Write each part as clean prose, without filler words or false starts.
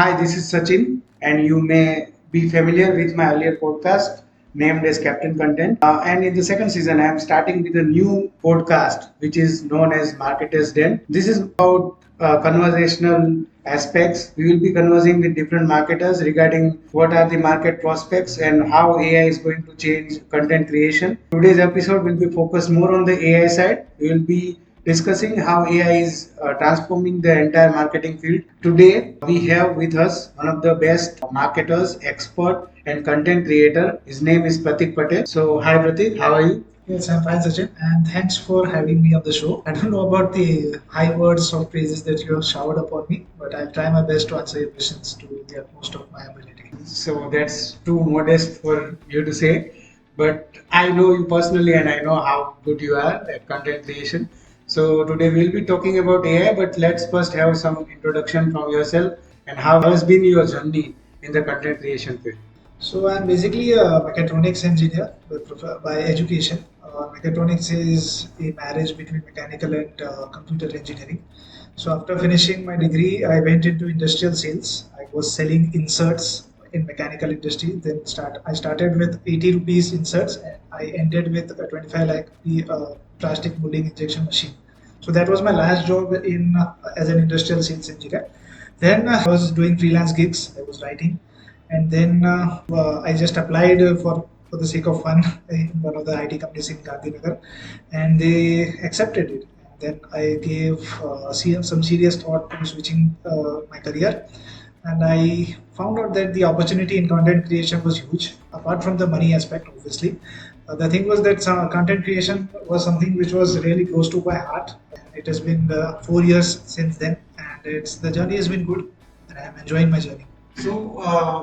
Hi, this is Sachin, and you may be familiar with my earlier podcast named as Captain Content. And in the second season, I am starting with a new podcast which is known as Marketers Den. This is about conversational aspects. We will be conversing with different marketers regarding what are the market prospects and how AI is going to change content creation. Today's episode will be focused more on the AI side. We will be discussing how AI is transforming the entire marketing field. Today, we have with us one of the best marketers, expert, and content creator. His name is Pratik Patel. So, hi Pratik, how are you? Yes, I'm fine, Sachin, and thanks for having me on the show. I don't know about the high words of praises that you have showered upon me, but I'll try my best to answer your questions to the utmost of my ability. So that's too modest for you to say, but I know you personally and I know how good you are at content creation. So today we'll be talking about AI, but let's first have some introduction from yourself and how has been your journey in the content creation field. So I'm basically a mechatronics engineer by education. Mechatronics is a marriage between mechanical and computer engineering. So after finishing my degree, I went into industrial sales. I was selling inserts in mechanical industry. I started with 80 rupees inserts and I ended with a 25 lakh plastic molding injection machine. So that was my last job in as an industrial sales engineer. Then I was doing freelance gigs. I was writing, and then I just applied for the sake of fun in one of the IT companies in Gandhinagar, and they accepted it. Then I gave some serious thought to switching my career, and I found out that the opportunity in content creation was huge. Apart from the money aspect, obviously, the thing was that content creation was something which was really close to my heart. It has been 4 years since then, and it's the journey has been good, and I am enjoying my journey. So,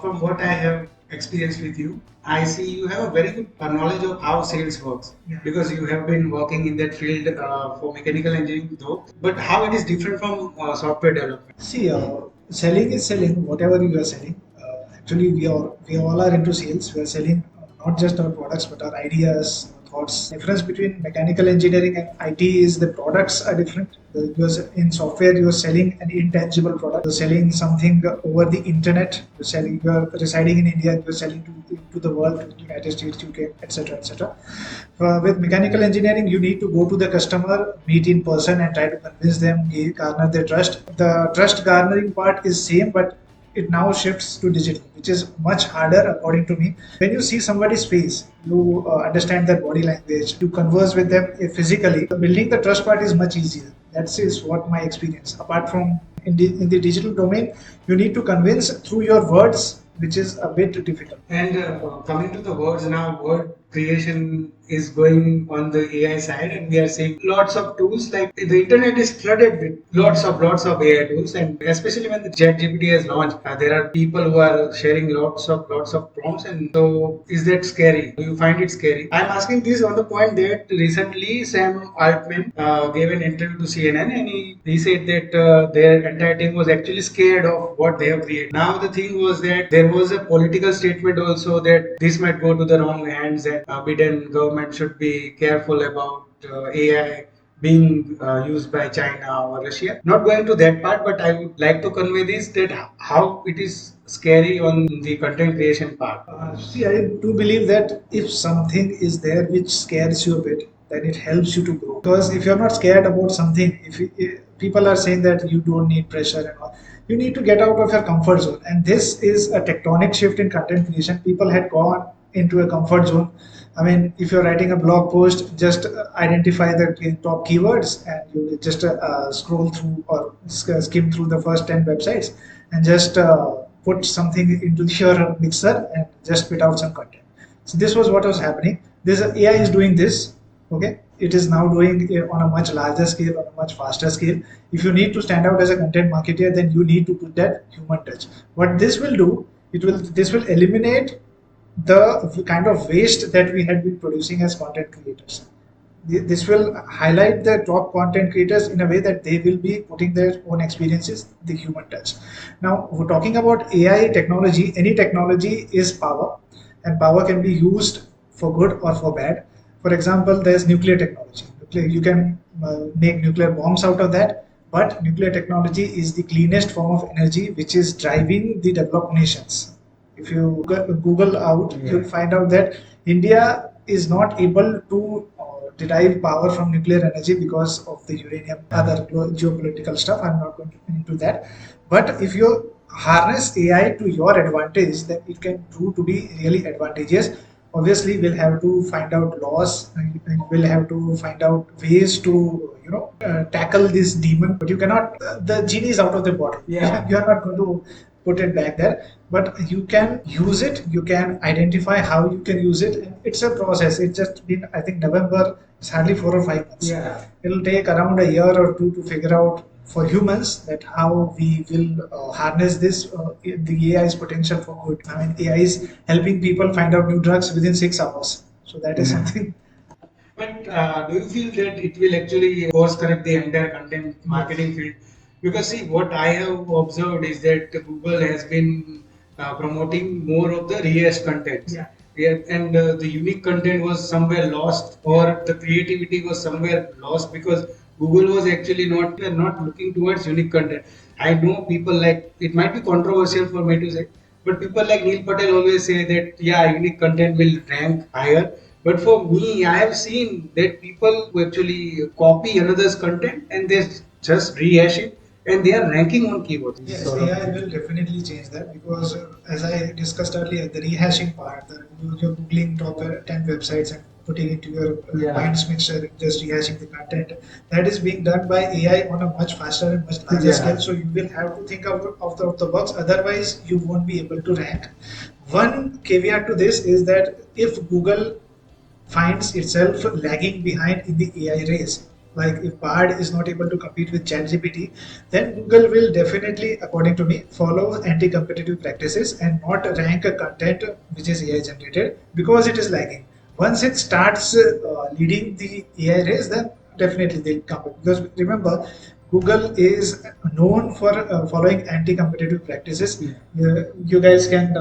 from what I have experienced with you, I see you have a very good knowledge of how sales works. Yeah. Because you have been working in that field for mechanical engineering, though. But how it is different from software development? See, selling is selling. Whatever you are selling, actually, we all are into sales. We are selling not just our products but our ideas, thoughts. Difference between mechanical engineering and IT is the products are different. Because in software, you are selling an intangible product. You're selling something over the internet. You're residing in India. You're selling to the world, to the United States, UK, etc., etc. With mechanical engineering, you need to go to the customer, meet in person, and try to convince them, garner their trust. The trust garnering part is same, but it now shifts to digital, which is much harder according to me. When you see somebody's face, you understand their body language, you converse with them physically. Building the trust part is much easier. That is what my experience. Apart from in the digital domain, you need to convince through your words, which is a bit difficult. And coming to the words now, word creation is going on the AI side, and we are seeing lots of tools. Like the internet is flooded with lots of AI tools, and especially when the ChatGPT has launched, there are people who are sharing lots of prompts. And so, is that scary? Do you find it scary? I'm asking this on the point that recently Sam Altman gave an interview to CNN, and he said that their entire team was actually scared of what they have created. Now the thing was that there was a political statement also that this might go to the wrong hands, and Biden government should be careful about AI being used by China or Russia. Not going to that part, but I would like to convey this that how it is scary on the content creation part. See, I do believe that if something is there which scares you a bit, then it helps you to grow. Because if you're not scared about something, if people are saying that you don't need pressure and all, you need to get out of your comfort zone. And this is a tectonic shift in content creation. People had gone into a comfort zone. I mean, if you're writing a blog post, just identify the top keywords and you just scroll through or skim through the first 10 websites and just put something into your mixer and just spit out some content. So this was what was happening. This AI is doing this. Okay, it is now doing it on a much larger scale, on a much faster scale. If you need to stand out as a content marketer, then you need to put that human touch. What this will do, this will eliminate the kind of waste that we had been producing as content creators. This will highlight the top content creators in a way that they will be putting their own experiences, the human touch. Now, we're talking about AI technology. Any technology is power, and power can be used for good or for bad. For example, there's nuclear technology. You can make nuclear bombs out of that, But nuclear technology is the cleanest form of energy which is driving the developed nations. If you Google out, you'll find out that India is not able to derive power from nuclear energy because of the uranium, other geopolitical stuff. I'm not going into that. But if you harness AI to your advantage, then it can prove to be really advantageous. Obviously, we'll have to find out laws, and we'll have to find out ways to tackle this demon. But you cannot. The genie is out of the bottle. Yeah. You are not going to put it back there, but you can use it. You can identify how you can use it, and it's a process. It's just been, I think, November. It's hardly 4 or 5 months. Yeah. It'll take around a year or two to figure out for humans that how we will harness this the AI's potential for good. I mean, AI is helping people find out new drugs within 6 hours. So that is something. But do you feel that it will actually course correct the entire content marketing field? Because see, what I have observed is that Google has been promoting more of the rehashed content. Yeah. Yeah, and the unique content was somewhere lost, or the creativity was somewhere lost because Google was actually not looking towards unique content. I know people like it might be controversial for me to say, but people like Neil Patel always say that yeah, unique content will rank higher. But for me, I have seen that people who actually copy another's content and they just rehash it and they are ranking on keywords. Yes, AI will definitely change that because, as I discussed earlier, the rehashing part, you're googling top 10 websites and putting into your minds mixture, just rehashing the content. That is being done by AI on a much faster and much larger scale. So you will have to think of the box. Otherwise, you won't be able to rank. One caveat to this is that if Google finds itself lagging behind in the AI race. Like if Bard is not able to compete with ChatGPT, then Google will definitely, according to me, follow anti-competitive practices and not rank a content which is AI generated because it is lagging. Once it starts leading the AI race, then definitely they'll come. Because remember, Google is known for following anti-competitive practices. You guys can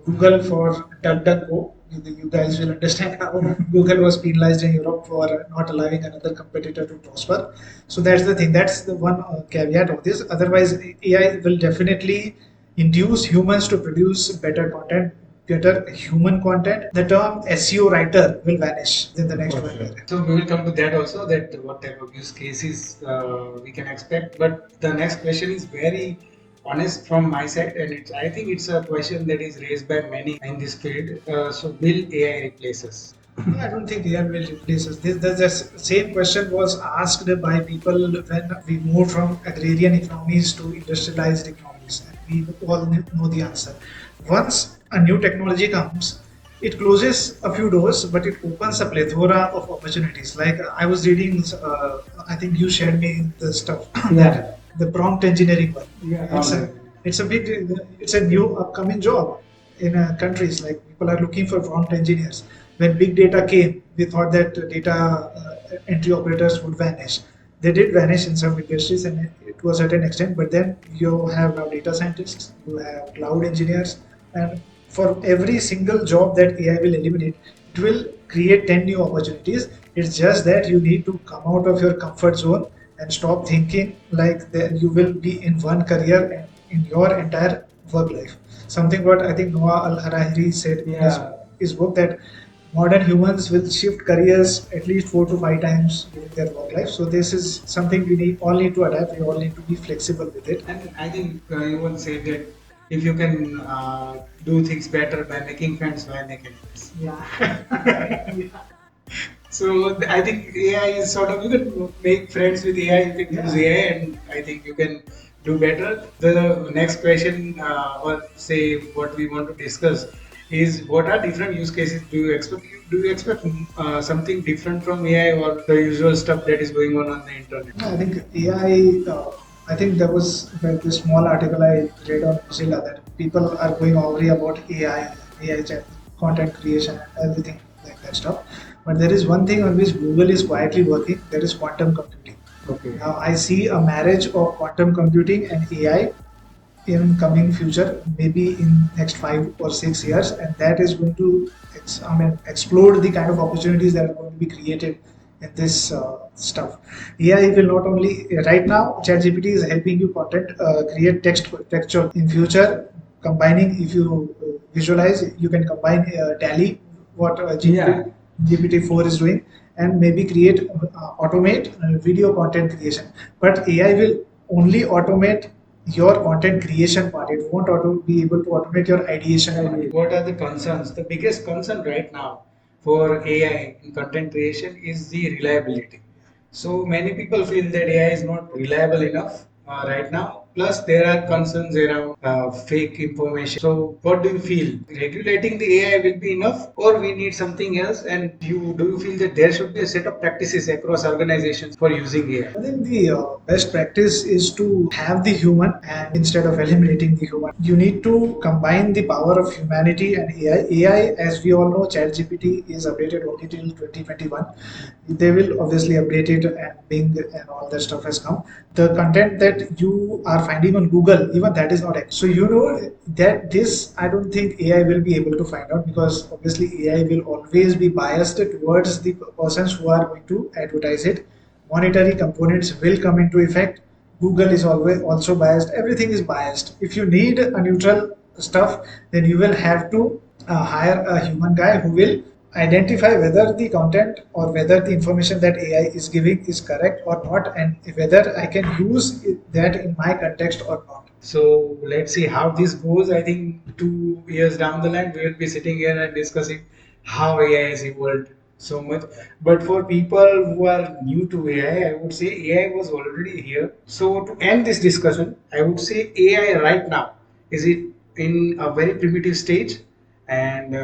Google for DuckDuckGo. You guys will understand how Google was penalized in Europe for not allowing another competitor to prosper. So that's the thing. That's the one caveat of this. Otherwise, AI will definitely induce humans to produce better content, better human content. The term SEO writer will vanish in the next 1 year. So we will come to that also, that what type of use cases we can expect. But the next question is very honest from my side, and I think it's a question that is raised by many in this field. So will AI replace us? I don't think AI will replace us. The same question was asked by people when we moved from agrarian economies to industrialized economies, and we all know the answer. Once a new technology comes, it closes a few doors, but it opens a plethora of opportunities. Like I was reading, I think you shared me the stuff that the prompt engineering one. It's a big, it's a new upcoming job in countries. Like people are looking for prompt engineers. When big data came, we thought that data entry operators would vanish. They did vanish in some industries, and to a certain extent. But then you have now data scientists, you have cloud engineers, and for every single job that AI will eliminate, it will create 10 new opportunities. It's just that you need to come out of your comfort zone and stop thinking like that you will be in one career and in your entire work life. Something what I think Noah Al-Harari said in his book, that modern humans will shift careers at least 4 to 5 times during their work life. So this is something we all need to adapt. We all need to be flexible with it. And I think you once said that if you can do things better by making friends, why make enemies? Yeah. So I think AI is sort of, you can make friends with AI, you can use AI, and I think you can do better. The next question, or say what we want to discuss, is what are different use cases do you expect? Do you expect something different from AI or the usual stuff that is going on the internet? I think AI. I think there was this small article I read on Mozilla that people are going angry about AI chat, content creation, and everything like that stuff. But there is one thing on which Google is quietly working. That is quantum computing. Okay. Now I see a marriage of quantum computing and AI in coming future, maybe in next 5 or 6 years, and that is going to explode the kind of opportunities that are going to be created in this stuff. AI will not only right now ChatGPT is helping you content create textual. In future, combining if you visualize, you can combine Tally what GPT-4 is doing, and maybe create automate video content creation. But AI will only automate your content creation part. It won't be able to automate your ideation part. What are the concerns? The biggest concern right now for AI in content creation is the reliability. So many people feel that AI is not reliable enough right now. Plus, there are concerns around fake information. So, what do you feel? Regulating the AI will be enough, or we need something else? And do you feel that there should be a set of practices across organizations for using AI? I think the best practice is to have the human, and instead of eliminating the human, you need to combine the power of humanity and AI. AI, as we all know, ChatGPT is updated only till 2021. They will obviously update it, and Bing and all that stuff has come. The content that you are finding on Google, even that is not accurate. So you know that this, I don't think AI will be able to find out, because obviously AI will always be biased towards the persons who are going to advertise it. Monetary components will come into effect. Google is always also biased. Everything is biased. If you need a neutral stuff, then you will have to hire a human guy who will identify whether the content or whether the information that AI is giving is correct or not, and whether I can use that in my context or not. So let's see how this goes. I think 2 years down the line, we will be sitting here and discussing how AI has evolved so much. But for people who are new to AI, I would say AI was already here. So to end this discussion, I would say AI right now is it in a very primitive stage, and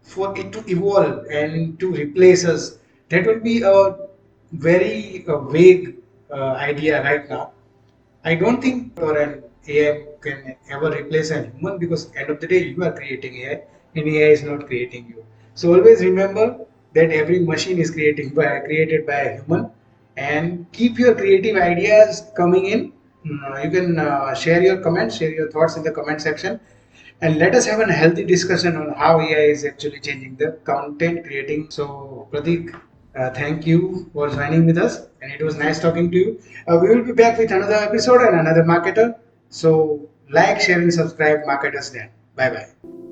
for it to evolve and to replace us, that will be a very vague idea right now. I don't think or an AI can ever replace a human, because end of the day you are creating AI and AI is not creating you. So always remember that every machine is created by a human, and keep your creative ideas coming in. You can share your comments, share your thoughts in the comment section, and let us have a healthy discussion on how AI is actually changing the content creating. So, Pratik, thank you for joining with us, and it was nice talking to you. We will be back with another episode and another marketer. So, like, share, and subscribe, Marketers. Then, bye bye.